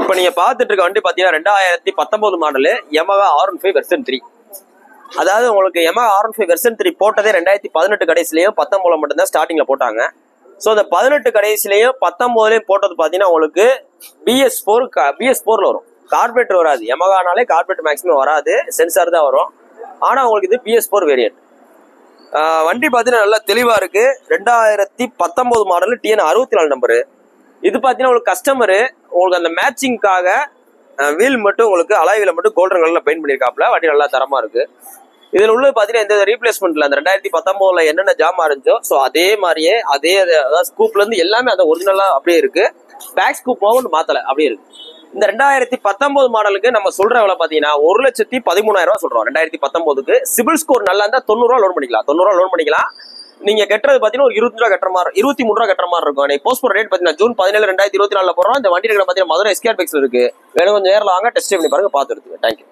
இப்போ நீங்க பார்த்துட்டு இருக்க வண்டி பாத்தீங்கன்னா 2019 மாடலு Yamaha R15 வெர்ஷன் 3. அதாவது உங்களுக்கு Yamaha R15 வெர்ஷன் 3 போட்டதே 2018 கடைசிலையும் 19 மட்டும்தான் ஸ்டார்டிங்ல போட்டாங்க. ஸோ இந்த 18 கடைசிலையும் 19லயும் போட்டது பாத்தீங்கன்னா உங்களுக்கு BS4ல வரும், கார்பரேட்டர் வராது. Yamahaனாலே கார்பரேட்டர் மேக்ஸிமம் வராது, சென்சார் தான் வரும். ஆனா உங்களுக்கு இது BS4 வேரியன்ட். வண்டி பாத்தீங்கன்னா நல்லா தெளிவா இருக்கு. 2019 மாடல் TN 64 நம்பரு. இது பாத்தீங்கன்னா உங்களுக்கு கஸ்டமரு உங்களுக்கு அந்த மேட்சிங்காக வீல் மட்டும் உங்களுக்கு அலாய்வில மட்டும் கோல்டன் கலர்ல பெயிண்ட் பண்ணிருக்காப்ல. வண்டி நல்லா தரமா இருக்கு. இதுல உள்ள பாத்தீங்கன்னா எந்த ரீப்ளேஸ்மெண்ட்ல அந்த 2019 என்னென்ன ஜாமா இருந்துச்சோ ஸோ அதே மாதிரியே அதே அதாவது ஸ்கூப்ல இருந்து எல்லாமே அந்த ஒரிஜினலா அப்படியே இருக்கு. பேக் ஸ்கூப் மவுண்ட் மாத்தல அப்படியே இருக்கு. இந்த 2019 மாடலுக்கு நம்ம சொல்ற விலை பாத்தீங்கன்னா 1,13,000 சொல்றோம். 2019க்கு சிபில் ஸ்கோர் நல்லா இருந்தா 90 ரூபா லோன் பண்ணிக்கலாம். 90 ரூபா லோன் பண்ணிக்கலாம். நீங்க கட்டுறது பாத்தீங்கன்னா ஒரு 20 ரூபா கட்டுற மாதிரி 23 ரூபா கட்டுற மாதிரி இருக்கும். போஸ்ட் போற ரேட் பாத்தீங்கன்னா ஜூன் 17 2024 போடுறோம். இந்த வண்டி இருக்கிற பாத்தீங்கன்னா மதுரை SKR Bikes இருக்கு. வேணும் கொஞ்சம் நேரில் வாங்க, டெஸ்ட் பண்ணி பாருங்க, பார்த்து எடுத்துங்க. தேங்க்யூ.